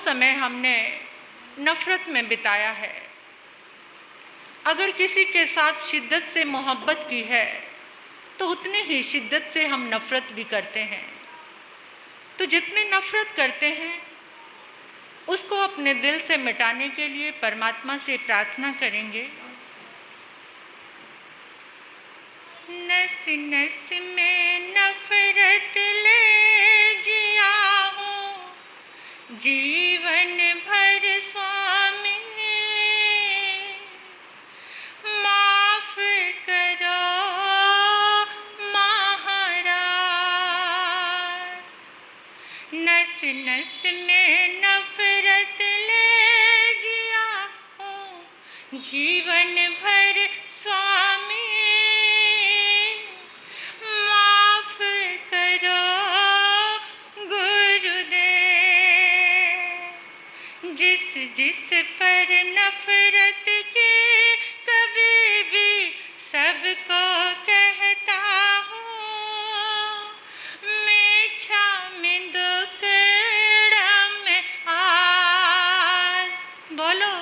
समय हमने नफ़रत में बिताया है। अगर किसी के साथ शिद्दत से मोहब्बत की है तो उतनी ही शिद्दत से हम नफ़रत भी करते हैं। तो जितनी नफ़रत करते हैं उसको अपने दिल से मिटाने के लिए परमात्मा से प्रार्थना करेंगे। नस नस में नफ़रत ले जिया हूँ जीवन भर स्वामी, माफ़ करो महाराज। नस नस में नफ़रत ले जिया हूँ जीवन भर स्वामी, माफ़ करो गुरुदेव। जिस जिस पर नफ़रत की कभी भी सबको कहता हूँ, मीठा में दुक्कड़म आज। बोलो,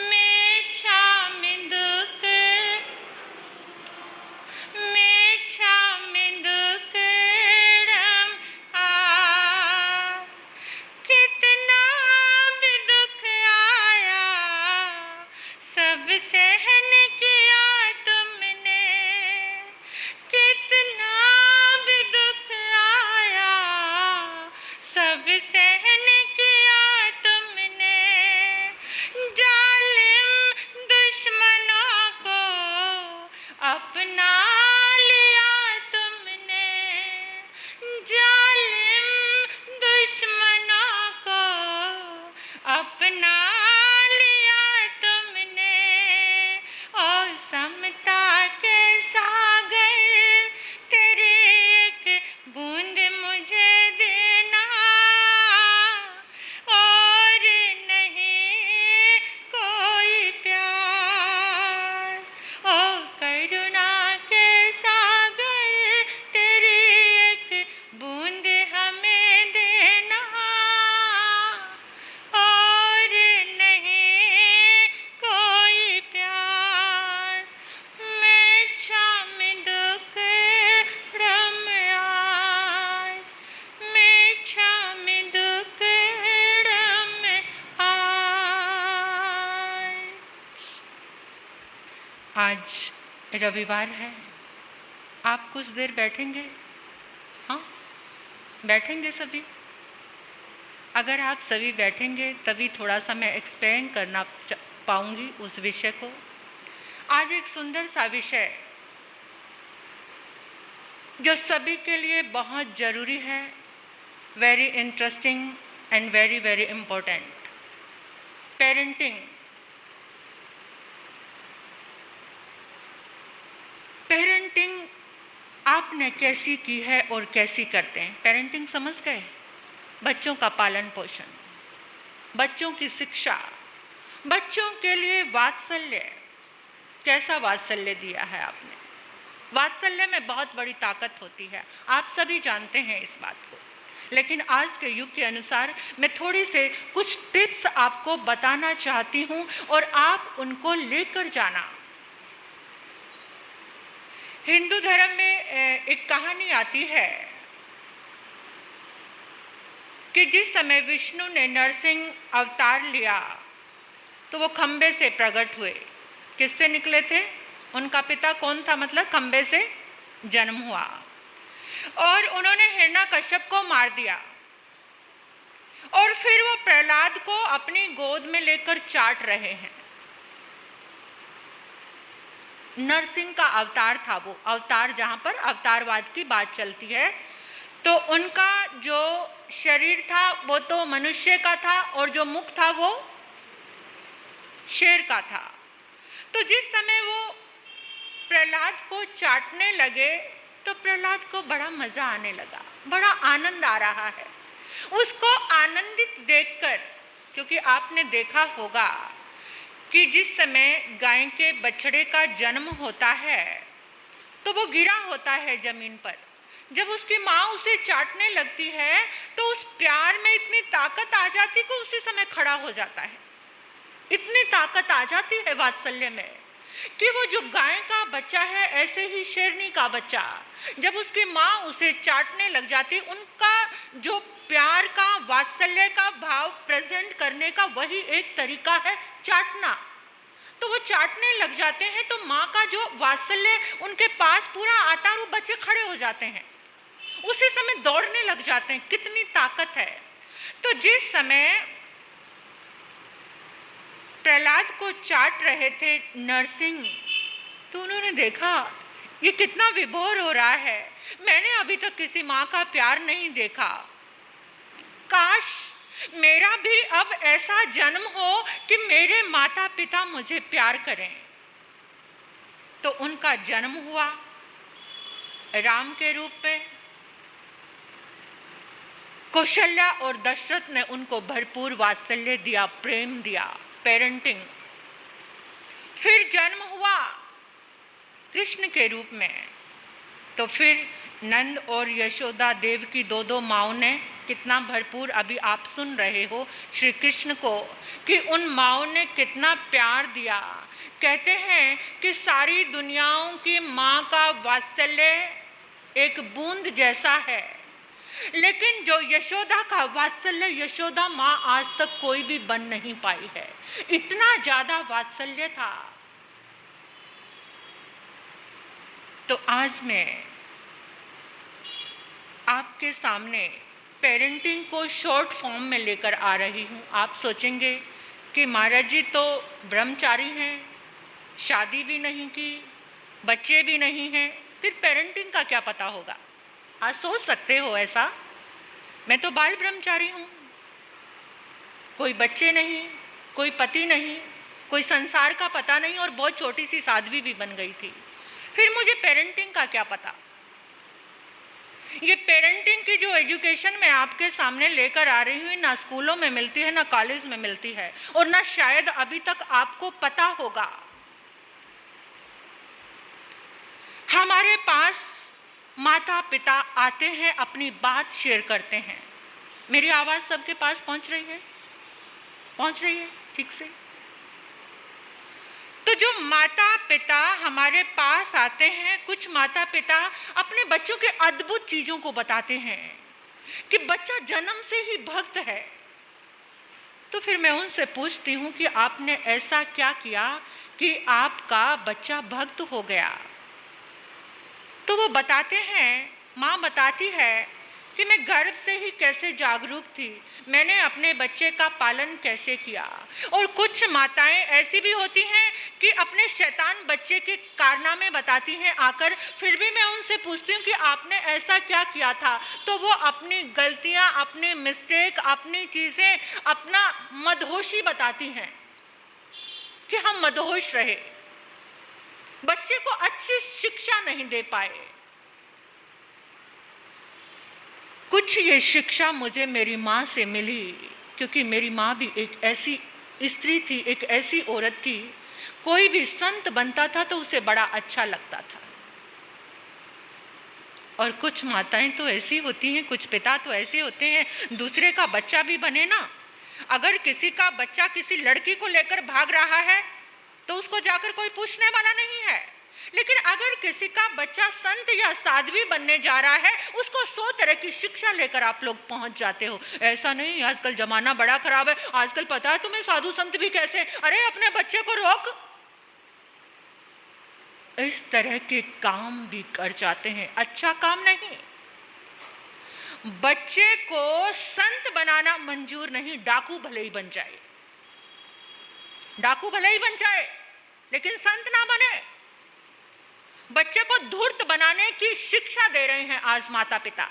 मीठा में दुक्कड़म आज। कितना भी दुख आया सब सहन किया तुमने, कितना भी दुख आया सब सहन किया तुमने। जालिम दुश्मनों को अपना लिया तुमने, जालिम दुश्मनों को अपना लिया तुमने। और समता के सागर तेरी एक बूंद मुझे देना, और नहीं कोई प्यास। ओ करुणा के सागर तेरी एक बूंद हमें देना, और नहीं कोई प्यास। मीठा में दुक्कड़म आज, मीठा में दुक्कड़म आज रविवार है। आप कुछ देर बैठेंगे? हाँ, बैठेंगे सभी? अगर आप सभी बैठेंगे तभी थोड़ा सा मैं एक्सप्लेन करना पाऊंगी उस विषय को। आज एक सुंदर सा विषय जो सभी के लिए बहुत ज़रूरी है, very interesting and very very important, parenting. Parenting आपने कैसी की है और कैसी करते हैं? पेरेंटिंग समझ गए? बच्चों का पालन पोषण, बच्चों की शिक्षा, बच्चों के लिए वात्सल्य। कैसा वात्सल्य दिया है आपने? वात्सल्य में बहुत बड़ी ताकत होती है, आप सभी जानते हैं इस बात को। लेकिन आज के युग के अनुसार मैं थोड़ी से कुछ टिप्स आपको बताना चाहती हूँ और आप उनको लेकर जाना। हिंदू धर्म में एक कहानी आती है कि जिस समय विष्णु ने नरसिंह अवतार लिया तो वो खंबे से प्रकट हुए। किससे निकले थे? उनका पिता कौन था? मतलब खंबे से जन्म हुआ। और उन्होंने हिरण्यकश्यप को मार दिया और फिर वो प्रहलाद को अपनी गोद में लेकर चाट रहे हैं। नरसिंह का अवतार था वो अवतार, जहाँ पर अवतारवाद की बात चलती है। तो उनका जो शरीर था वो तो मनुष्य का था और जो मुख था वो शेर का था। तो जिस समय वो प्रहलाद को चाटने लगे तो प्रहलाद को बड़ा मज़ा आने लगा, बड़ा आनंद आ रहा है उसको आनंदित देखकर। क्योंकि आपने देखा होगा कि जिस समय गाय के बछड़े का जन्म होता है तो वो गिरा होता है ज़मीन पर, जब उसकी माँ उसे चाटने लगती है तो उस प्यार में इतनी ताकत आ जाती कि उसी समय खड़ा हो जाता है। इतनी ताकत आ जाती है वात्सल्य में कि वो जो गाय का बच्चा है, ऐसे ही शेरनी का बच्चा, जब उसकी माँ उसे चाटने लग जाती, उनका जो प्यार का, वात्सल्य का भाव प्रेजेंट करने का वही एक तरीका है, चाटना। तो वो चाटने लग जाते हैं तो माँ का जो वात्सल्य उनके पास पूरा आता है, वो बच्चे खड़े हो जाते हैं, उसी समय दौड़ने लग जाते हैं। कितनी ताकत है। तो जिस समय प्रहलाद को चाट रहे थे नरसिंह, तो उन्होंने देखा ये कितना विभोर हो रहा है, मैंने अभी तक किसी माँ का प्यार नहीं देखा, काश मेरा भी अब ऐसा जन्म हो कि मेरे माता पिता मुझे प्यार करें। तो उनका जन्म हुआ राम के रूप में। कौशल्या और दशरथ ने उनको भरपूर वात्सल्य दिया, प्रेम दिया, पेरेंटिंग। फिर जन्म हुआ कृष्ण के रूप में। तो फिर नंद और यशोदा देव की दो माँओं ने कितना भरपूर, अभी आप सुन रहे हो श्री कृष्ण को कि उन माँओं ने कितना प्यार दिया। कहते हैं कि सारी दुनियाओं की माँ का वात्सल्य एक बूंद जैसा है, लेकिन जो यशोदा का वात्सल्य, यशोदा माँ आज तक कोई भी बन नहीं पाई है, इतना ज़्यादा वात्सल्य था। तो आज मैं आपके सामने पेरेंटिंग को शॉर्ट फॉर्म में लेकर आ रही हूँ। आप सोचेंगे कि महाराज जी तो ब्रह्मचारी हैं, शादी भी नहीं की, बच्चे भी नहीं हैं, फिर पेरेंटिंग का क्या पता होगा। आज सोच सकते हो ऐसा। मैं तो बाल ब्रह्मचारी हूँ, कोई बच्चे नहीं, कोई पति नहीं, कोई संसार का पता नहीं, और बहुत छोटी सी साध्वी भी बन गई थी, फिर मुझे पेरेंटिंग का क्या पता। ये पेरेंटिंग की जो एजुकेशन मैं आपके सामने लेकर आ रही हूँ, ना स्कूलों में मिलती है, ना कॉलेज में मिलती है, और ना शायद अभी तक आपको पता होगा। हमारे पास माता पिता आते हैं, अपनी बात शेयर करते हैं। मेरी आवाज़ सबके पास पहुँच रही है? पहुँच रही है ठीक से? तो जो माता पिता हमारे पास आते हैं, कुछ माता पिता अपने बच्चों के अद्भुत चीज़ों को बताते हैं कि बच्चा जन्म से ही भक्त है। तो फिर मैं उनसे पूछती हूँ कि आपने ऐसा क्या किया कि आपका बच्चा भक्त हो गया? तो वो बताते हैं, माँ बताती है कि मैं गर्भ से ही कैसे जागरूक थी, मैंने अपने बच्चे का पालन कैसे किया। और कुछ माताएं ऐसी भी होती हैं कि अपने शैतान बच्चे के कारनामे बताती हैं आकर, फिर भी मैं उनसे पूछती हूँ कि आपने ऐसा क्या किया था। तो वो अपनी गलतियाँ, अपने मिस्टेक, अपनी चीज़ें, अपना मदहोशी बताती हैं कि हम मदहोश रहे, बच्चे को अच्छी शिक्षा नहीं दे पाए। कुछ ये शिक्षा मुझे मेरी माँ से मिली, क्योंकि मेरी माँ भी एक ऐसी स्त्री थी, एक ऐसी औरत थी, कोई भी संत बनता था तो उसे बड़ा अच्छा लगता था। और कुछ माताएं तो ऐसी होती हैं, कुछ पिता तो ऐसे होते हैं, दूसरे का बच्चा भी बने ना, अगर किसी का बच्चा किसी लड़की को लेकर भाग रहा है तो उसको जाकर कोई पूछने वाला नहीं है, लेकिन अगर किसी का बच्चा संत या साध्वी बनने जा रहा है, उसको 100 तरह की शिक्षा लेकर आप लोग पहुंच जाते हो। ऐसा नहीं, आजकल जमाना बड़ा खराब है, आजकल पता है तुम्हें साधु संत भी कैसे, अरे अपने बच्चे को रोक, इस तरह के काम भी कर जाते हैं। अच्छा काम नहीं। बच्चे को संत बनाना मंजूर नहीं, डाकू भले ही बन जाए, डाकू भले ही बन जाए, लेकिन संत ना बने। बच्चे को धूर्त बनाने की शिक्षा दे रहे हैं आज माता पिता।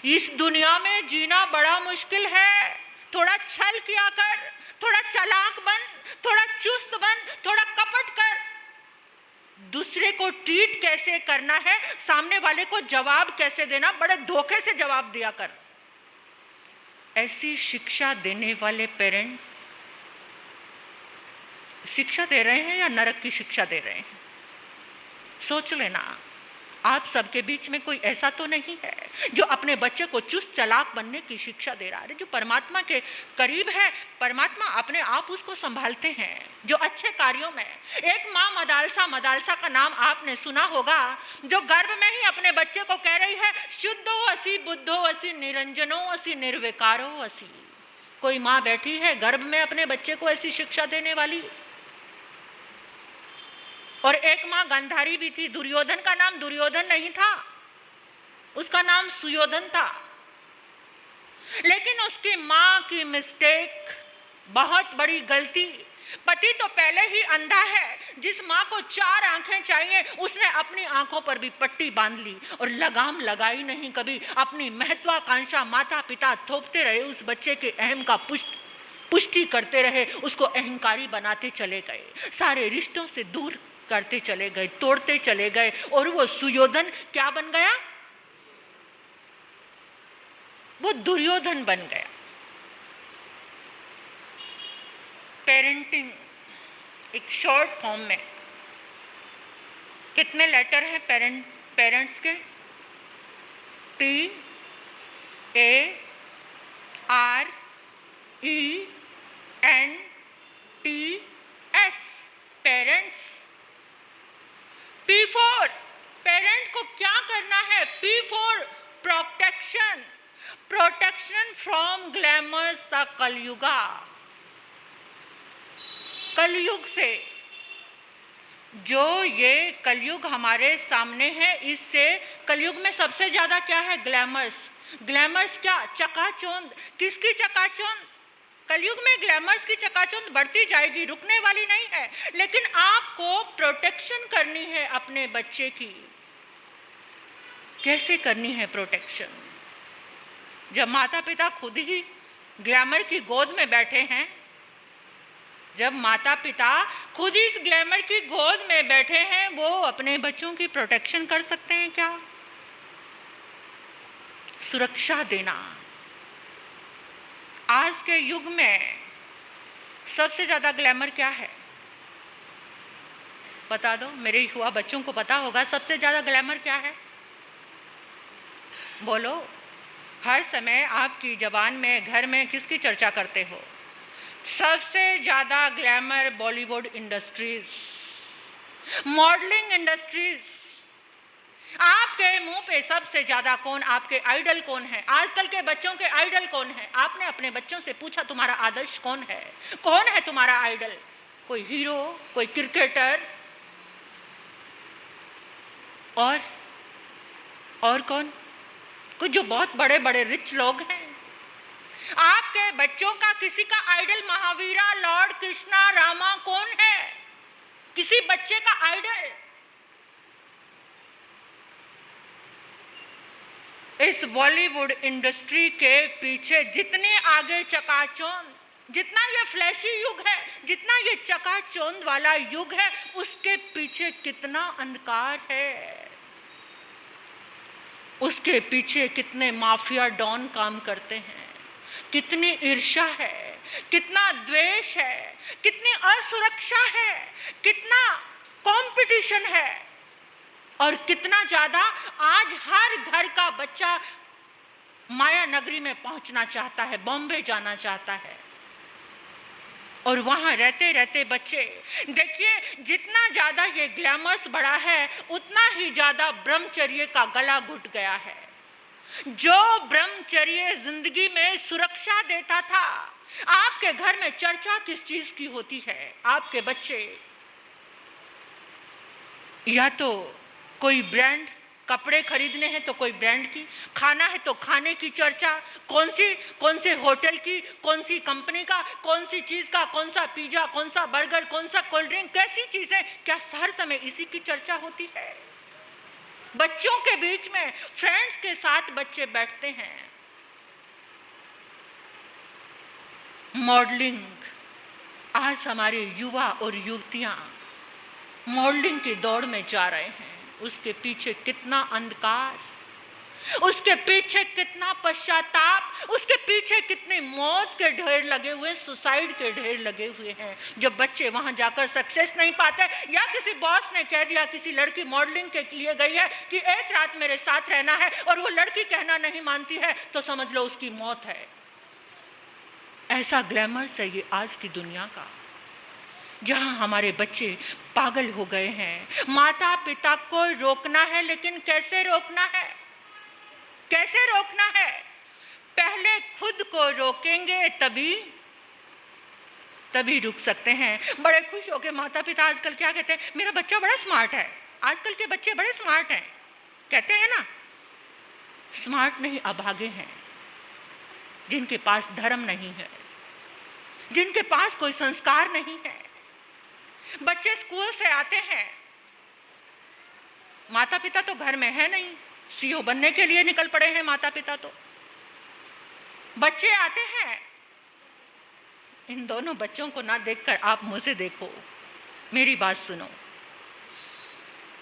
इस दुनिया में जीना बड़ा मुश्किल है, थोड़ा छल किया कर, थोड़ा चालाक बन, थोड़ा चुस्त बन, थोड़ा कपट कर, दूसरे को ट्रीट कैसे करना है, सामने वाले को जवाब कैसे देना, बड़े धोखे से जवाब दिया कर। ऐसी शिक्षा देने वाले पेरेंट शिक्षा दे रहे हैं या नरक की शिक्षा दे रहे हैं, सोच लेना। आप सबके बीच में कोई ऐसा तो नहीं है जो अपने बच्चे को चुस्त चालाक बनने की शिक्षा दे रहा है। जो परमात्मा के करीब है, परमात्मा अपने आप उसको संभालते हैं। जो अच्छे कार्यों में, एक माँ मदालसा का नाम आपने सुना होगा, जो गर्भ में ही अपने बच्चे को कह रही है शुद्धो असी बुद्धो असी निरंजनो असी निर्विकारो असी। कोई माँ बैठी है गर्भ में अपने बच्चे को ऐसी शिक्षा देने वाली। और एक माँ गांधारी भी थी। दुर्योधन का नाम दुर्योधन नहीं था, उसका नाम सुयोधन था। लेकिन उसकी माँ की मिस्टेक, बहुत बड़ी गलती। पति तो पहले ही अंधा है, जिस माँ को 4 आंखें चाहिए उसने अपनी आंखों पर भी पट्टी बांध ली और लगाम लगाई नहीं कभी। अपनी महत्वाकांक्षा माता पिता थोपते रहे, उस बच्चे के अहम का पुष्टि करते रहे, उसको अहंकारी बनाते चले गए, सारे रिश्तों से दूर करते चले गए, तोड़ते चले गए। और वो सुयोधन क्या बन गया? वो दुर्योधन बन गया। पेरेंटिंग एक शॉर्ट फॉर्म में कितने लेटर हैं पेरेंट्स के? PARENTS, parents. P4 पेरेंट को क्या करना है? P4 protection from glamorous the Kalyuga. कलयुग से, जो ये कलयुग हमारे सामने है, इससे कलयुग में सबसे ज्यादा क्या है? ग्लैमर्स क्या? चकाचौंध। किसकी चकाचौंध? कलयुग में ग्लैमर्स की चकाचौंध बढ़ती जाएगी, रुकने वाली नहीं है। लेकिन आपको प्रोटेक्शन करनी है अपने बच्चे की। कैसे करनी है प्रोटेक्शन? जब माता पिता खुद ही ग्लैमर की गोद में बैठे हैं, जब माता पिता खुद ही इस ग्लैमर की गोद में बैठे हैं, वो अपने बच्चों की प्रोटेक्शन कर सकते हैं क्या? सुरक्षा देना। आज के युग में सबसे ज्यादा ग्लैमर क्या है? बता दो, मेरे युवा बच्चों को पता होगा सबसे ज्यादा ग्लैमर क्या है। बोलो। हर समय आपकी जबान में, घर में किसकी चर्चा करते हो? सबसे ज्यादा glamour Bollywood industries, modelling industries. आपके मुंह पे सबसे ज्यादा कौन, आपके आइडल कौन है? आजकल के बच्चों के आइडल कौन है? आपने अपने बच्चों से पूछा तुम्हारा आदर्श कौन है? कौन है तुम्हारा आइडल? कोई हीरो, कोई क्रिकेटर, और कौन? कुछ जो बहुत बड़े बड़े रिच लोग हैं। आपके बच्चों का किसी का आइडल महावीरा, लॉर्ड कृष्णा, रामा कौन है? किसी बच्चे का आइडल? इस बॉलीवुड इंडस्ट्री के पीछे जितने आगे चकाचौंध, जितना ये फ्लैशी युग है, जितना ये चकाचौंध वाला युग है, उसके पीछे कितना अंधकार है। उसके पीछे कितने माफिया डॉन काम करते हैं, कितनी ईर्ष्या है, कितना द्वेष है, कितनी असुरक्षा है, कितना कंपटीशन है, और कितना ज्यादा आज हर घर का बच्चा माया नगरी में पहुंचना चाहता है, बॉम्बे जाना चाहता है। और वहां रहते रहते बच्चे, देखिए जितना ज्यादा ये ग्लैमर्स बढ़ा है, उतना ही ज्यादा ब्रह्मचर्य का गला घुट गया है। जो ब्रह्मचर्य जिंदगी में सुरक्षा देता था, आपके घर में चर्चा किस चीज की होती है? आपके बच्चे या तो कोई ब्रांड कपड़े खरीदने हैं तो कोई ब्रांड की, खाना है तो खाने की चर्चा, कौन से होटल की, कौन सी कंपनी का, कौन सी चीज का, कौन सा पिज्जा, कौन सा बर्गर, कौन सा कोल्ड ड्रिंक, कैसी चीजें, क्या हर समय इसी की चर्चा होती है? बच्चों के बीच में फ्रेंड्स के साथ बच्चे बैठते हैं। मॉडलिंग, आज हमारे युवा और युवतियां मॉडलिंग की दौड़ में जा रहे हैं। उसके पीछे कितना अंधकार, उसके पीछे कितना पश्चाताप, उसके पीछे कितने मौत के ढेर लगे हुए, सुसाइड के ढेर लगे हुए हैं। जब बच्चे वहां जाकर सक्सेस नहीं पाते, या किसी बॉस ने कह दिया, किसी लड़की मॉडलिंग के लिए गई है कि एक रात मेरे साथ रहना है, और वो लड़की कहना नहीं मानती है, तो समझ लो उसकी मौत है। ऐसा ग्लैमर्स है ये आज की दुनिया का, जहां हमारे बच्चे पागल हो गए हैं। माता पिता को रोकना है, लेकिन कैसे रोकना है? कैसे रोकना है? पहले खुद को रोकेंगे तभी रुक सकते हैं। बड़े खुश होके माता पिता आजकल क्या कहते हैं, मेरा बच्चा बड़ा स्मार्ट है। आजकल के बच्चे बड़े स्मार्ट हैं, कहते हैं ना। स्मार्ट नहीं, अभागे हैं, जिनके पास धर्म नहीं है, जिनके पास कोई संस्कार नहीं है। बच्चे स्कूल से आते हैं, माता पिता तो घर में है नहीं, सीईओ बनने के लिए निकल पड़े हैं माता पिता। तो बच्चे आते हैं, इन दोनों बच्चों को ना देखकर आप मुझे देखो, मेरी बात सुनो,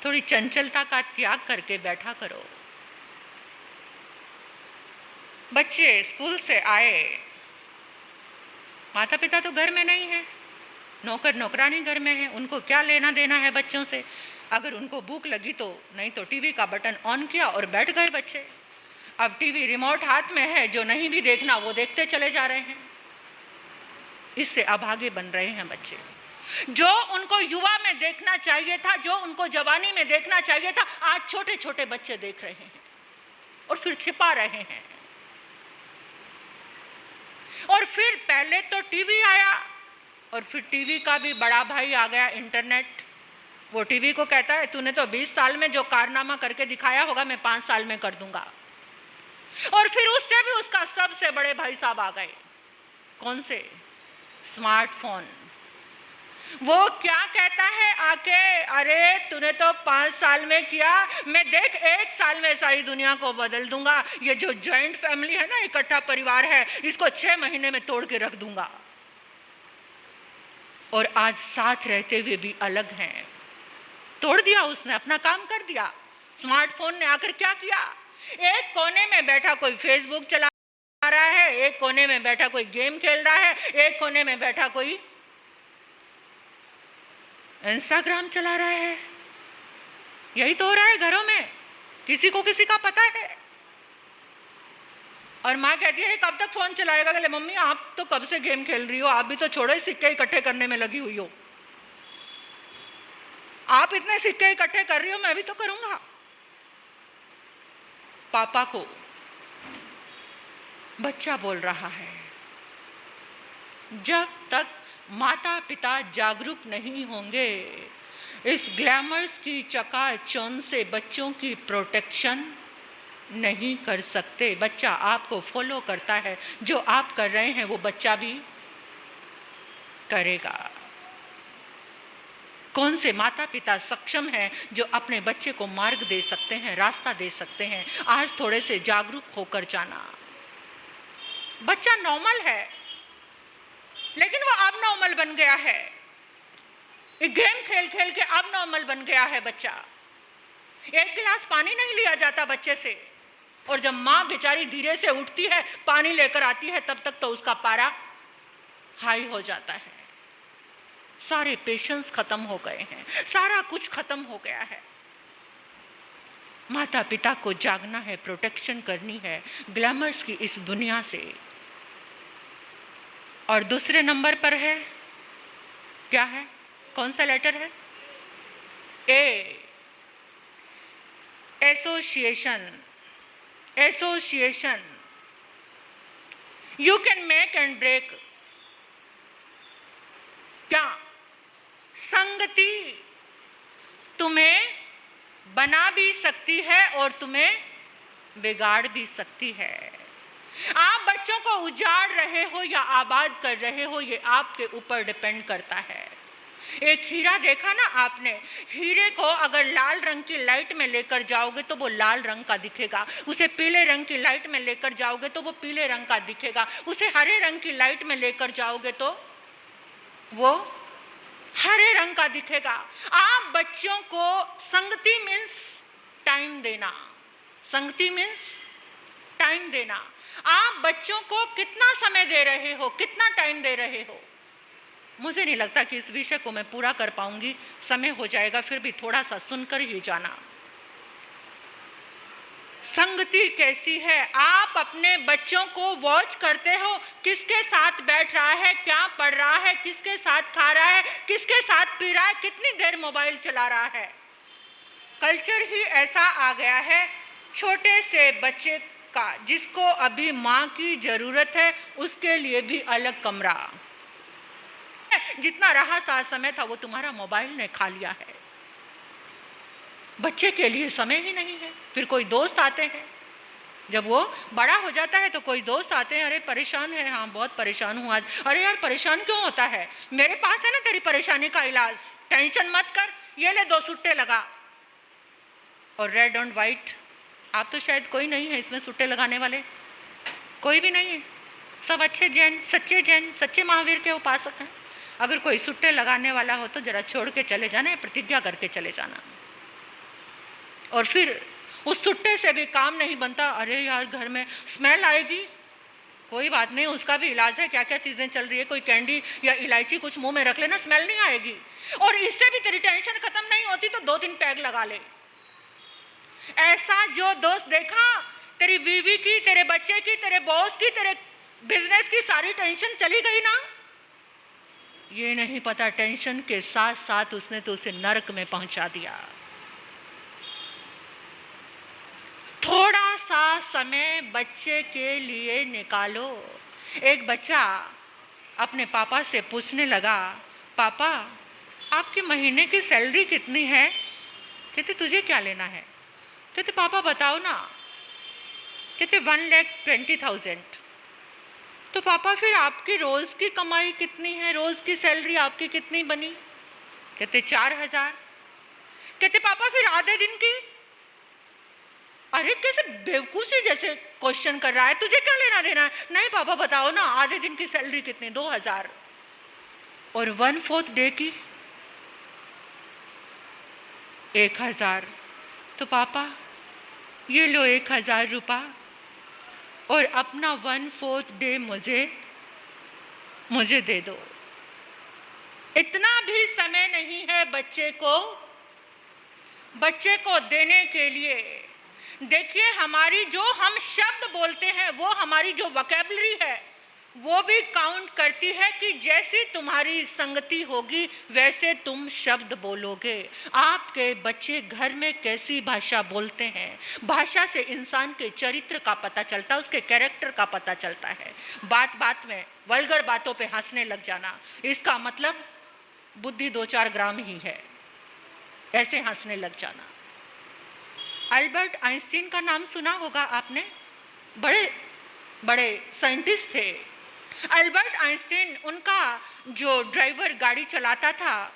थोड़ी चंचलता का त्याग करके बैठा करो। बच्चे स्कूल से आए, माता पिता तो घर में नहीं है, नौकर नौकरानी घर में है, उनको क्या लेना देना है बच्चों से। अगर उनको भूख लगी तो नहीं तो टीवी का बटन ऑन किया और बैठ गए बच्चे। अब टीवी रिमोट हाथ में है, जो नहीं भी देखना वो देखते चले जा रहे हैं। इससे अभागे बन रहे हैं बच्चे। जो उनको युवा में देखना चाहिए था, जो उनको जवानी में देखना चाहिए था, आज छोटे छोटे बच्चे देख रहे हैं और फिर छिपा रहे हैं। और फिर पहले तो टीवी आया, और फिर टीवी का भी बड़ा भाई आ गया, इंटरनेट। वो टीवी को कहता है, तूने तो 20 साल में जो कारनामा करके दिखाया होगा, मैं 5 साल में कर दूंगा। और फिर उससे भी उसका सबसे बड़े भाई साहब आ गए। कौन से? स्मार्टफोन। वो क्या कहता है आके, अरे तूने तो 5 साल में किया, मैं देख 1 साल में सारी दुनिया को बदल दूंगा। ये जो जॉइंट फैमिली है ना, इकट्ठा परिवार है, इसको 6 महीने में तोड़ के रख दूंगा। और आज साथ रहते हुए भी अलग हैं। तोड़ दिया उसने, अपना काम कर दिया। स्मार्टफोन ने आकर क्या किया, एक कोने में बैठा कोई फेसबुक चला रहा है, एक कोने में बैठा कोई गेम खेल रहा है, एक कोने में बैठा कोई इंस्टाग्राम चला रहा है। यही तो हो रहा है घरों में, किसी को किसी का पता है। और माँ कहती है कब तक फोन चलाएगा? बोले मम्मी आप तो कब से गेम खेल रही हो, आप भी तो छोड़ो, सिक्के इकट्ठे करने में लगी हुई हो। आप इतने सिक्के इकट्ठे कर रही हो, मैं भी तो करूंगा। पापा को बच्चा बोल रहा है, जब तक माता पिता जागरूक नहीं होंगे, इस ग्लैमर्स की चकाचौंध से बच्चों की प्रोटेक्शन नहीं कर सकते। बच्चा आपको फॉलो करता है, जो आप कर रहे हैं वो बच्चा भी करेगा। कौन से माता पिता सक्षम हैं जो अपने बच्चे को मार्ग दे सकते हैं, रास्ता दे सकते हैं? आज थोड़े से जागरूक होकर जाना। बच्चा नॉर्मल है, लेकिन वो अब नॉर्मल बन गया है। गेम खेल खेल के अब नॉर्मल बन गया है बच्चा। एक गिलास पानी नहीं लिया जाता बच्चे से, और जब माँ बेचारी धीरे से उठती है, पानी लेकर आती है, तब तक तो उसका पारा हाई हो जाता है। सारे पेशेंस खत्म हो गए हैं, सारा कुछ खत्म हो गया है। माता पिता को जागना है, प्रोटेक्शन करनी है ग्लैमर्स की इस दुनिया से। और दूसरे नंबर पर है, क्या है, कौन सा लेटर है? A, association. Association, you can make and break. क्या? संगति तुम्हें बना भी सकती है और तुम्हें बिगाड़ भी सकती है। आप बच्चों को उजाड़ रहे हो या आबाद कर रहे हो, ये आपके ऊपर डिपेंड करता है। एक हीरा देखा ना आपने, हीरे को अगर लाल रंग की लाइट में लेकर जाओगे तो वो लाल रंग का दिखेगा, उसे पीले रंग की लाइट में लेकर जाओगे तो वो पीले रंग का दिखेगा, उसे हरे रंग की लाइट में लेकर जाओगे तो वो हरे रंग का दिखेगा। आप बच्चों को, संगति मीन्स टाइम देना, संगति मीन्स टाइम देना। आप बच्चों को कितना समय दे रहे हो, कितना टाइम दे रहे हो? मुझे नहीं लगता कि इस विषय को मैं पूरा कर पाऊंगी, समय हो जाएगा, फिर भी थोड़ा सा सुनकर ही जाना। संगति कैसी है? आप अपने बच्चों को वॉच करते हो, किसके साथ बैठ रहा है, क्या पढ़ रहा है, किसके साथ खा रहा है, किसके साथ पी रहा है, कितनी देर मोबाइल चला रहा है। कल्चर ही ऐसा आ गया है छोटे से बच्चे का, जिसको अभी माँ की ज़रूरत है, उसके लिए भी अलग कमरा। जितना रहा सा समय था वो तुम्हारा मोबाइल ने खा लिया है। बच्चे के लिए समय ही नहीं है। फिर कोई दोस्त आते हैं, जब वो बड़ा हो जाता है तो कोई दोस्त आते हैं, अरे परेशान है, हाँ बहुत परेशान हूँ आज। अरे यार परेशान क्यों होता है, मेरे पास है ना तेरी परेशानी का इलाज, टेंशन मत कर, ये ले 2 सुट्टे लगा। और रेड एंड वाइट, आप तो शायद कोई नहीं है इसमें सुट्टे लगाने वाले, कोई भी नहीं है, सब अच्छे जैन, सच्चे महावीर के उपासक हैं। अगर कोई सुट्टे लगाने वाला हो तो जरा छोड़ के चले जाना, प्रतिज्ञा करके चले जाना। और फिर उस सुट्टे से भी काम नहीं बनता, अरे यार घर में स्मेल आएगी, कोई बात नहीं, उसका भी इलाज है, क्या क्या चीज़ें चल रही है, कोई कैंडी या इलायची कुछ मुंह में रख लेना, स्मेल नहीं आएगी। और इससे भी तेरी टेंशन खत्म नहीं होती तो 2-3 पैग लगा ले। ऐसा जो दोस्त देखा, तेरी बीवी की, तेरे बच्चे की, तेरे बॉस की, तेरे बिजनेस की सारी टेंशन चली गई ना। ये नहीं पता टेंशन के साथ साथ उसने तो उसे नरक में पहुंचा दिया। थोड़ा सा समय बच्चे के लिए निकालो। एक बच्चा अपने पापा से पूछने लगा, पापा आपकी महीने की सैलरी कितनी है? कहते तुझे क्या लेना है? कहते पापा बताओ ना। कहते 1,20,000। तो पापा फिर आपकी रोज़ की कमाई कितनी है, रोज़ की सैलरी आपकी कितनी बनी? कहते 4,000। कहते पापा फिर आधे दिन की? अरे कैसे बेवकूफ़ी जैसे क्वेश्चन कर रहा है, तुझे क्या लेना देना है? नहीं पापा बताओ ना, आधे दिन की सैलरी कितनी? 2,000। और 1/4 डे की? 1,000। तो पापा ये लो 1,000 रुपये और अपना 1/4 डे मुझे दे दो। इतना भी समय नहीं है बच्चे को देने के लिए। देखिए हमारी जो हम शब्द बोलते हैं, वो हमारी जो वोकैबुलरी है वो भी काउंट करती है कि जैसी तुम्हारी संगति होगी वैसे तुम शब्द बोलोगे। आपके बच्चे घर में कैसी भाषा बोलते हैं, भाषा से इंसान के चरित्र का पता चलता है, उसके कैरेक्टर का पता चलता है। बात बात में वल्गर बातों पे हंसने लग जाना, इसका मतलब बुद्धि 2-4 ग्राम ही है, ऐसे हंसने लग जाना। अल्बर्ट आइंस्टीन का नाम सुना होगा आपने, बड़े साइंटिस्ट थे। अल्बर्ट आइंस्टीन, उनका जो ड्राइवर गाड़ी चलाता था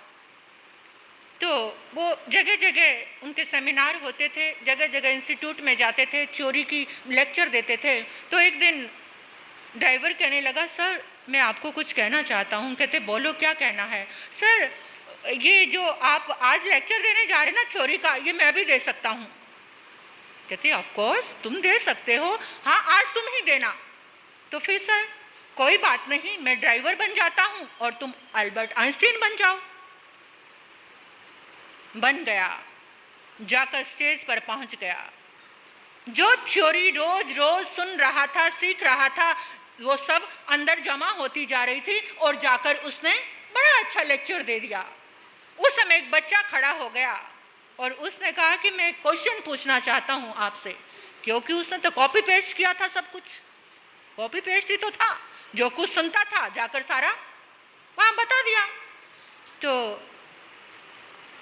तो वो जगह जगह उनके सेमिनार होते थे, जगह जगह इंस्टीट्यूट में जाते थे, थ्योरी की लेक्चर देते थे। तो एक दिन ड्राइवर कहने लगा, सर मैं आपको कुछ कहना चाहता हूँ। कहते बोलो क्या कहना है? सर ये जो आप आज लेक्चर देने जा रहे हैं ना थ्योरी का, ये मैं भी दे सकता हूँ। कहते ऑफ कोर्स तुम दे सकते हो, हाँ आज तुम ही देना। तो फिर सर कोई बात नहीं, मैं ड्राइवर बन जाता हूँ और तुम अल्बर्ट आइंस्टीन बन जाओ। बन गया, जाकर स्टेज पर पहुँच गया। जो थ्योरी रोज रोज सुन रहा था, सीख रहा था, वो सब अंदर जमा होती जा रही थी और जाकर उसने बड़ा अच्छा लेक्चर दे दिया। उस समय एक बच्चा खड़ा हो गया और उसने कहा कि मैं क्वेश्चन पूछना चाहता हूँ आपसे, क्योंकि उसने तो कॉपी पेस्ट किया था, सब कुछ कॉपी पेस्ट ही तो था, जो कुछ सुनता था जाकर सारा वहाँ बता दिया। तो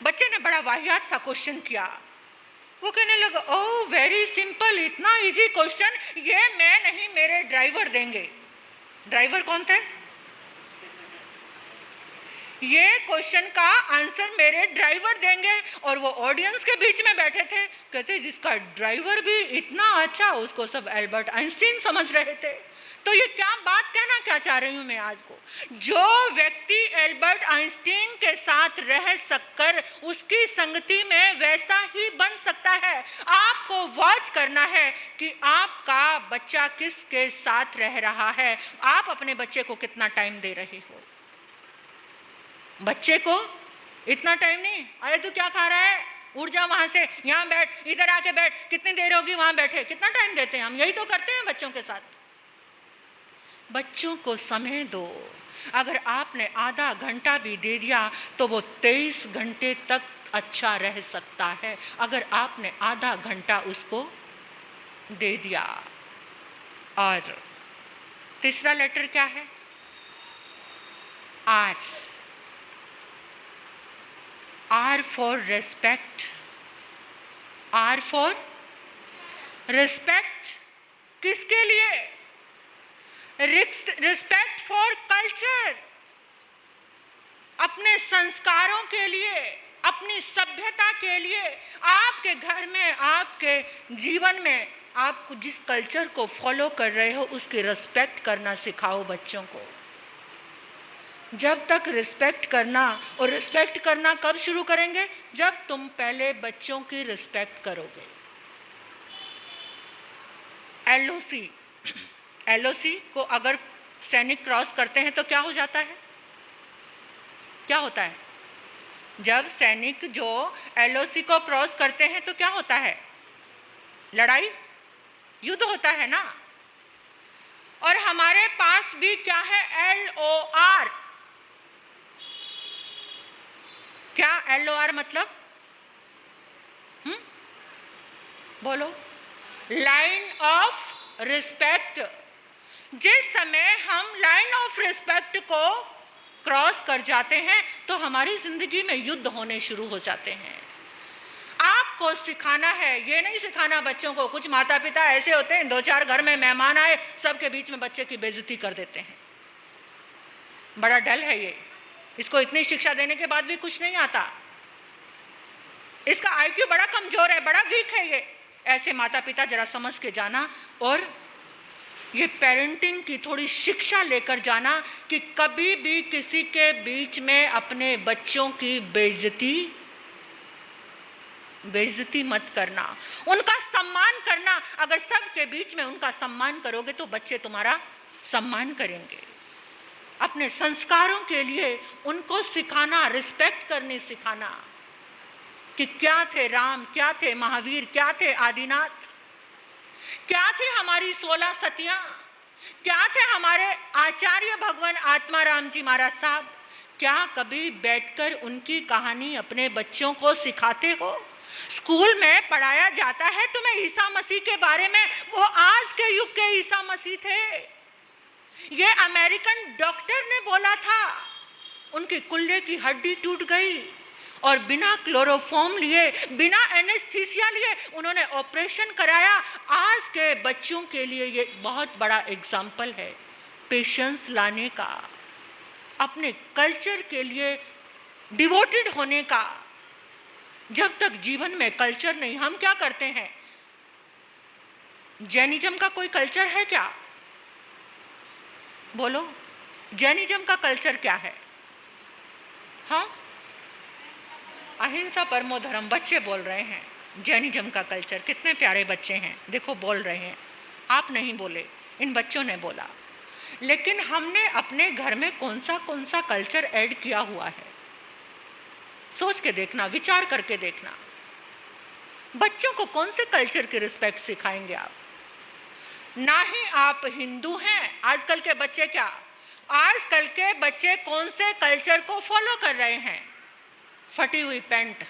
बच्चे ने बड़ा वाहियात सा क्वेश्चन किया। वो कहने लगा, ओह वेरी सिंपल, इतना इजी क्वेश्चन, ये मैं नहीं मेरे ड्राइवर देंगे। ड्राइवर कौन थे? ये क्वेश्चन का आंसर मेरे ड्राइवर देंगे। और वो ऑडियंस के बीच में बैठे थे, कहते जिसका ड्राइवर भी इतना अच्छा, उसको सब एल्बर्ट आइंस्टीन समझ रहे थे। तो ये क्या बात कहना क्या चाह रही हूँ मैं आज को, जो व्यक्ति एल्बर्ट आइंस्टीन के साथ रह सककर उसकी संगति में वैसा ही बन सकता है। आपको वॉच करना है कि आपका बच्चा किसके साथ रह रहा है, आप अपने बच्चे को कितना टाइम दे रहे हो। बच्चे को इतना टाइम नहीं, अरे तू क्या खा रहा है, उठ जा वहाँ से, यहाँ बैठ, इधर आके बैठ, कितनी देर होगी वहाँ बैठे, कितना टाइम देते हैं हम, यही तो करते हैं बच्चों के साथ। बच्चों को समय दो। अगर आपने आधा घंटा भी दे दिया तो वो 23 घंटे तक अच्छा रह सकता है, अगर आपने आधा घंटा उसको दे दिया। और तीसरा लेटर क्या है, R. R for respect. R for respect किसके लिए, रिस्पेक्ट फॉर कल्चर, अपने संस्कारों के लिए, अपनी सभ्यता के लिए। आपके घर में, आपके जीवन में आप जिस कल्चर को फॉलो कर रहे हो उसकी रिस्पेक्ट करना सिखाओ बच्चों को। जब तक रिस्पेक्ट करना, और रिस्पेक्ट करना कब शुरू करेंगे, जब तुम पहले बच्चों की रिस्पेक्ट करोगे। एलओसी, एलओसी को अगर सैनिक क्रॉस करते हैं तो क्या हो जाता है, क्या होता है, जब सैनिक जो एलओसी को क्रॉस करते हैं तो क्या होता है, लड़ाई, युद्ध होता है ना। और हमारे पास भी क्या है, LOR। क्या LOR मतलब, बोलो, लाइन ऑफ रिस्पेक्ट। जिस समय हम लाइन ऑफ रिस्पेक्ट को क्रॉस कर जाते हैं तो हमारी जिंदगी में युद्ध होने शुरू हो जाते हैं। आपको सिखाना है, ये नहीं सिखाना बच्चों को। कुछ माता पिता ऐसे होते हैं, 2-4 घर में मेहमान आए, सबके बीच में बच्चे की बेइज्जती कर देते हैं। बड़ा डल है ये, इसको इतनी शिक्षा देने के बाद भी कुछ नहीं आता, इसका IQ बड़ा कमजोर है, बड़ा वीक है ये। ऐसे माता पिता जरा समझ के जाना और ये पेरेंटिंग की थोड़ी शिक्षा लेकर जाना कि कभी भी किसी के बीच में अपने बच्चों की बेइज्जती मत करना, उनका सम्मान करना। अगर सबके बीच में उनका सम्मान करोगे तो बच्चे तुम्हारा सम्मान करेंगे। अपने संस्कारों के लिए उनको सिखाना, रिस्पेक्ट करनी सिखाना कि क्या थे राम, क्या थे महावीर, क्या थे आदिनाथ, क्या थे हमारी 16 सतियां, क्या थे हमारे आचार्य भगवान आत्माराम जी महाराज साहब। क्या कभी बैठकर उनकी कहानी अपने बच्चों को सिखाते हो? स्कूल में पढ़ाया जाता है तुम्हें ईसा मसीह के बारे में, वो आज के युग के ईसा मसीह थे। ये अमेरिकन डॉक्टर ने बोला था, उनके कुल्ले की हड्डी टूट गई और बिना क्लोरोफॉर्म लिए, बिना एनेस्थीसिया लिए उन्होंने ऑपरेशन कराया। आज के बच्चों के लिए ये बहुत बड़ा एग्जाम्पल है पेशेंस लाने का, अपने कल्चर के लिए डिवोटेड होने का। जब तक जीवन में कल्चर नहीं, हम क्या करते हैं, जैनिज्म का कोई कल्चर है क्या, बोलो, जैनिज्म का कल्चर क्या है? हाँ, अहिंसा परमो धर्म, बच्चे बोल रहे हैं जैनिज्म का कल्चर। कितने प्यारे बच्चे हैं, देखो बोल रहे हैं, आप नहीं बोले, इन बच्चों ने बोला। लेकिन हमने अपने घर में कौन सा कल्चर ऐड किया हुआ है, सोच के देखना, विचार करके देखना। बच्चों को कौन से कल्चर की रिस्पेक्ट सिखाएंगे आप? ना ही आप हिंदू हैं। आजकल के बच्चे क्या, आजकल के बच्चे कौन से कल्चर को फॉलो कर रहे हैं? फटी हुई पैंट,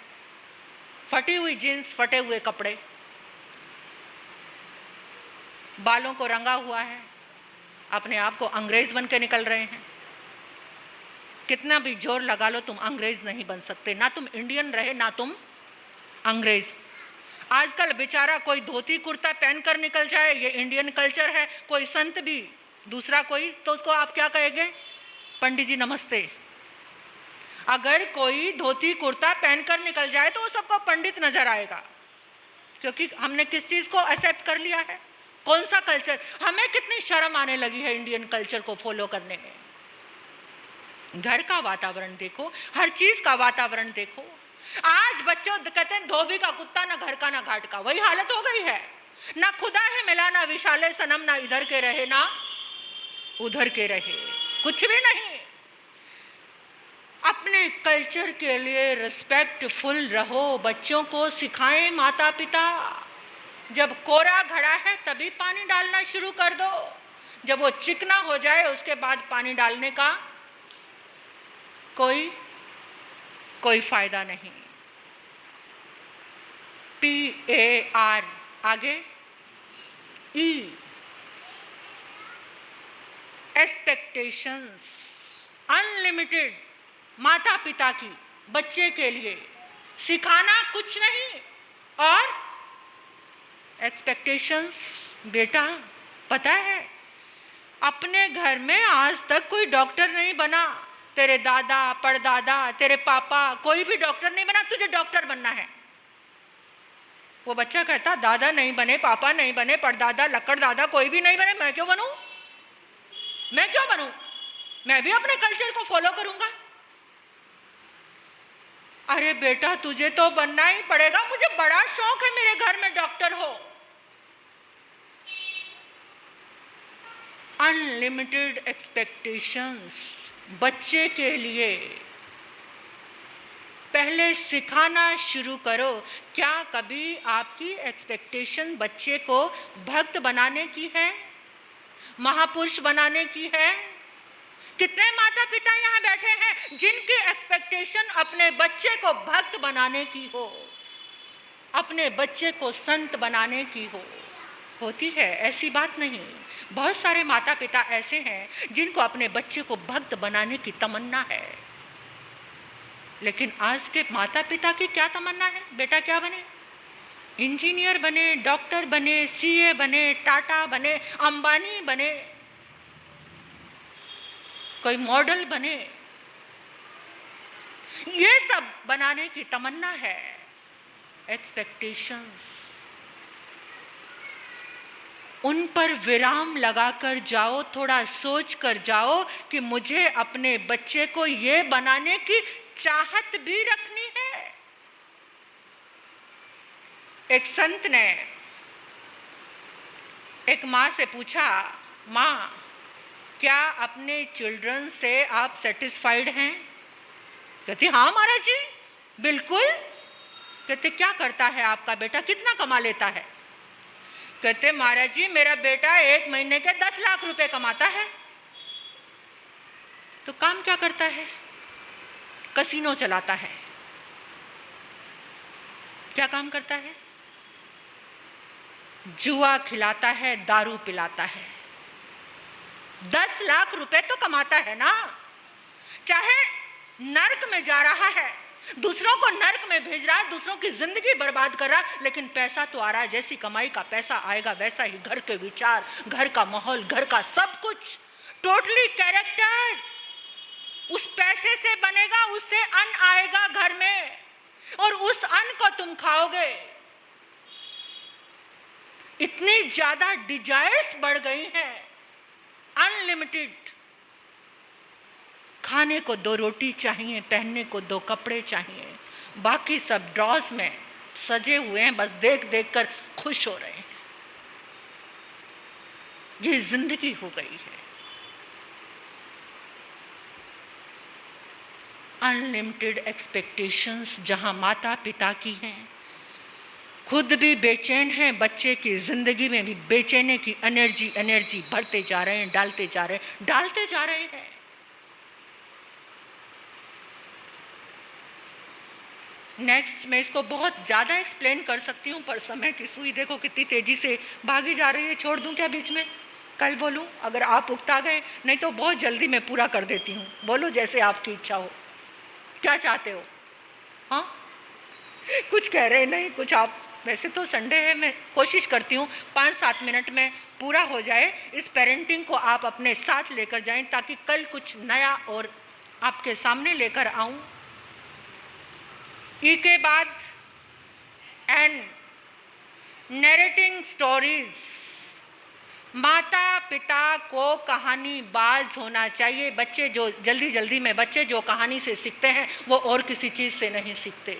फटी हुई जीन्स, फटे हुए कपड़े, बालों को रंगा हुआ है, अपने आप को अंग्रेज बन के निकल रहे हैं। कितना भी जोर लगा लो तुम अंग्रेज नहीं बन सकते, ना तुम इंडियन रहे ना तुम अंग्रेज। आजकल बेचारा कोई धोती कुर्ता पहनकर निकल जाए, ये इंडियन कल्चर है। कोई संत भी, दूसरा कोई, तो उसको आप क्या कहेंगे? पंडित जी नमस्ते। अगर कोई धोती कुर्ता पहनकर निकल जाए तो वो सबको पंडित नजर आएगा, क्योंकि हमने किस चीज़ को एक्सेप्ट कर लिया है, कौन सा कल्चर। हमें कितनी शर्म आने लगी है इंडियन कल्चर को फॉलो करने में। घर का वातावरण देखो, हर चीज का वातावरण देखो। आज बच्चों कहते हैं धोबी का कुत्ता, ना घर का ना घाट का, वही हालत हो गई है। ना खुदा है मिला, ना विशाले सनम, ना इधर के रहे ना उधर के रहे, कुछ भी नहीं। अपने कल्चर के लिए रिस्पेक्टफुल रहो, बच्चों को सिखाएं माता पिता। जब कोरा घड़ा है तभी पानी डालना शुरू कर दो, जब वो चिकना हो जाए उसके बाद पानी डालने का कोई फायदा नहीं। PAR आगे E, एक्सपेक्टेशंस अनलिमिटेड माता पिता की बच्चे के लिए, सिखाना कुछ नहीं और एक्सपेक्टेशंस। बेटा पता है अपने घर में आज तक कोई डॉक्टर नहीं बना, तेरे दादा परदादा तेरे पापा कोई भी डॉक्टर नहीं बना, तुझे डॉक्टर बनना है। वो बच्चा कहता दादा नहीं बने, पापा नहीं बने, परदादा लक्कड़ दादा कोई भी नहीं बने, मैं क्यों बनूं, मैं क्यों बनूं, मैं भी अपने कल्चर को फॉलो करूंगा। अरे बेटा तुझे तो बनना ही पड़ेगा, मुझे बड़ा शौक है मेरे घर में डॉक्टर हो। अनलिमिटेड एक्सपेक्टेशंस बच्चे के लिए। पहले सिखाना शुरू करो। क्या कभी आपकी एक्सपेक्टेशन बच्चे को भक्त बनाने की है, महापुरुष बनाने की है? कितने माता पिता यहाँ बैठे हैं जिनकी एक्सपेक्टेशन अपने बच्चे को भक्त बनाने की हो, अपने बच्चे को संत बनाने की होती है? ऐसी बात नहीं। बहुत सारे माता पिता ऐसे हैं जिनको अपने बच्चे को भक्त बनाने की तमन्ना है, लेकिन आज के माता पिता की क्या तमन्ना है? बेटा क्या बने, इंजीनियर बने, डॉक्टर बने, CA बने, टाटा बने, अंबानी बने, कोई मॉडल बने, ये सब बनाने की तमन्ना है। एक्सपेक्टेशंस, उन पर विराम लगाकर जाओ, थोड़ा सोच कर जाओ कि मुझे अपने बच्चे को ये बनाने की चाहत भी रखनी है। एक संत ने एक माँ से पूछा, माँ क्या अपने चिल्ड्रन से आप सेटिस्फाइड हैं? कहती हाँ महाराज जी बिल्कुल। कहते क्या करता है आपका बेटा, कितना कमा लेता है? कहते महाराज जी मेरा बेटा 1 महीने के 10 लाख रुपए कमाता है। तो काम क्या करता है? कसीनो चलाता है। क्या काम करता है? जुआ खिलाता है, दारू पिलाता है। 10 लाख रुपए तो कमाता है ना। चाहे नर्क में जा रहा है, दूसरों को नर्क में भेज रहा है, दूसरों की जिंदगी बर्बाद कर रहा है, लेकिन पैसा तो आ रहा है। जैसी कमाई का पैसा आएगा वैसा ही घर के विचार, घर का माहौल, घर का सब कुछ, टोटली कैरेक्टर उस पैसे से बनेगा। उससे अन्न आएगा घर में और उस अन्न को तुम खाओगे। इतनी ज्यादा डिजायर्स बढ़ गई हैं, अनलिमिटेड। खाने को 2 रोटी चाहिए, पहनने को 2 कपड़े चाहिए, बाकी सब ड्रॉज में सजे हुए हैं, बस देख देख कर खुश हो रहे हैं। ये जिंदगी हो गई है। अनलिमिटेड एक्सपेक्टेशंस जहां माता पिता की हैं, खुद भी बेचैन हैं, बच्चे की जिंदगी में भी बेचैनी की एनर्जी भरते जा रहे हैं, डालते जा रहे हैं। नेक्स्ट मैं इसको बहुत ज़्यादा एक्सप्लेन कर सकती हूँ, पर समय की सुई देखो कितनी तेज़ी से भागी जा रही है। छोड़ दूँ क्या बीच में? कल बोलूँ अगर आप उकता गए, नहीं तो बहुत जल्दी मैं पूरा कर देती हूँ। बोलो जैसे आपकी इच्छा हो। क्या चाहते हो? हाँ कुछ कह रहे नहीं, कुछ आप। वैसे तो संडे है, मैं कोशिश करती हूँ 5-7 मिनट में पूरा हो जाए। इस पेरेंटिंग को आप अपने साथ लेकर जाएं ताकि कल कुछ नया और आपके सामने लेकर आऊं। ई के बाद एंड नैरेटिंग स्टोरीज, माता पिता को कहानी बाज होना चाहिए। बच्चे जो जल्दी में बच्चे जो कहानी से सीखते हैं वो और किसी चीज़ से नहीं सीखते।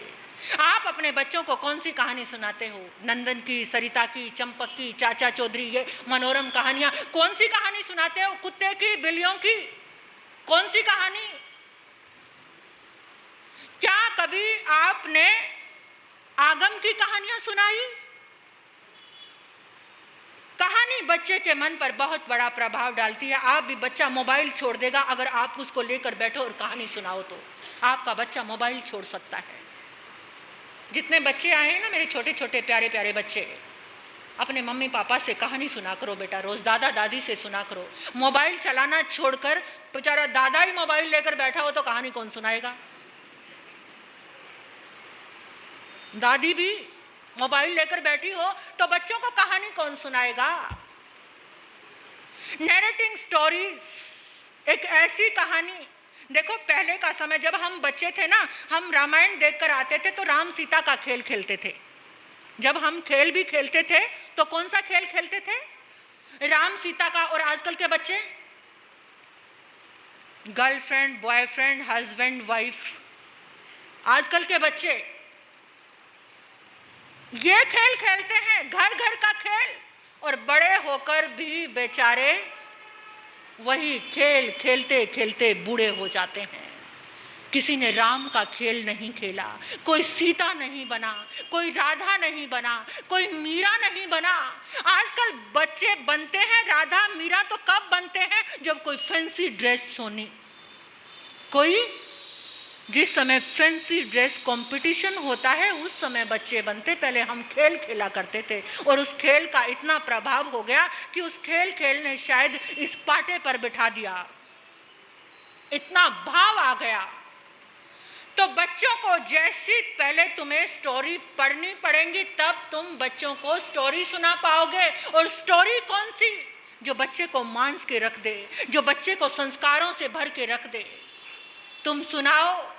आप अपने बच्चों को कौन सी कहानी सुनाते हो? नंदन की, सरिता की, चंपक की, चाचा चौधरी, ये मनोरम कहानियाँ। कौन सी कहानी सुनाते हो? कुत्ते की, बिल्लियों की? कौन सी कहानी? क्या कभी आपने आगम की कहानियां सुनाई? कहानी बच्चे के मन पर बहुत बड़ा प्रभाव डालती है। आप भी, बच्चा मोबाइल छोड़ देगा अगर आप उसको लेकर बैठो और कहानी सुनाओ तो आपका बच्चा मोबाइल छोड़ सकता है। जितने बच्चे आए हैं ना, मेरे छोटे छोटे प्यारे प्यारे बच्चे, अपने मम्मी पापा से कहानी सुना करो बेटा, रोज़ दादा दादी से सुना करो। मोबाइल चलाना छोड़कर, बेचारा दादा ही मोबाइल लेकर बैठा हो तो कहानी कौन सुनाएगा? दादी भी मोबाइल लेकर बैठी हो तो बच्चों को कहानी कौन सुनाएगा? नैरेटिंग स्टोरीज एक ऐसी कहानी, देखो पहले का समय जब हम बच्चे थे ना, हम रामायण देखकर आते थे तो राम सीता का खेल खेलते थे। जब हम खेल भी खेलते थे तो कौन सा खेल खेलते थे? राम सीता का। और आजकल के बच्चे गर्लफ्रेंड, बॉयफ्रेंड, हस्बैंड, वाइफ। आजकल के बच्चे ये खेल खेलते हैं, घर घर का खेल, और बड़े होकर भी बेचारे वही खेल खेलते खेलते बूढ़े हो जाते हैं। किसी ने राम का खेल नहीं खेला, कोई सीता नहीं बना, कोई राधा नहीं बना, कोई मीरा नहीं बना। आजकल बच्चे बनते हैं राधा मीरा तो कब बनते हैं? जब कोई फैंसी ड्रेस सोनी, कोई जिस समय फैंसी ड्रेस कंपटीशन होता है उस समय बच्चे बनते। पहले हम खेल खेला करते थे और उस खेल का इतना प्रभाव हो गया कि उस खेल ने शायद इस पाटे पर बिठा दिया, इतना भाव आ गया। तो बच्चों को जैसी पहले तुम्हें स्टोरी पढ़नी पड़ेगी तब तुम बच्चों को स्टोरी सुना पाओगे। और स्टोरी कौन सी? जो बच्चे को मांस के रख दे, जो बच्चे को संस्कारों से भर के रख दे। तुम सुनाओ,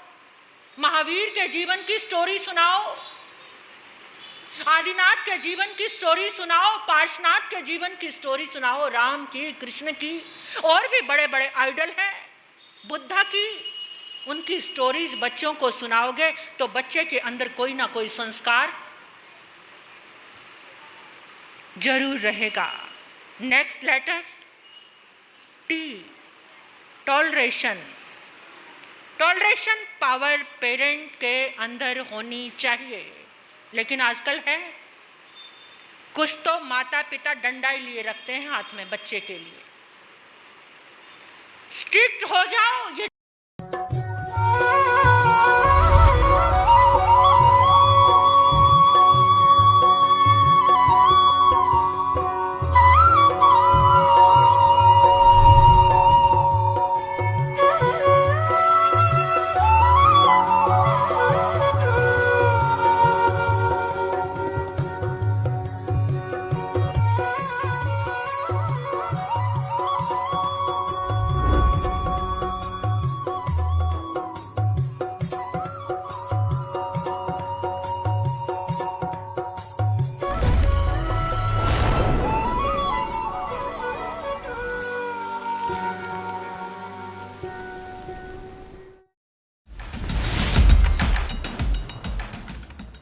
महावीर के जीवन की स्टोरी सुनाओ, आदिनाथ के जीवन की स्टोरी सुनाओ, पार्श्वनाथ के जीवन की स्टोरी सुनाओ, राम की, कृष्ण की, और भी बड़े बड़े आइडल हैं, बुद्धा की, उनकी स्टोरीज बच्चों को सुनाओगे तो बच्चे के अंदर कोई ना कोई संस्कार जरूर रहेगा। Next letter T, toleration. Toleration power parent के अंदर होनी चाहिए, लेकिन आजकल है कुछ तो माता पिता डंडा ही लिए रखते हैं हाथ में बच्चे के लिए। स्ट्रिक्ट हो जाओ, ये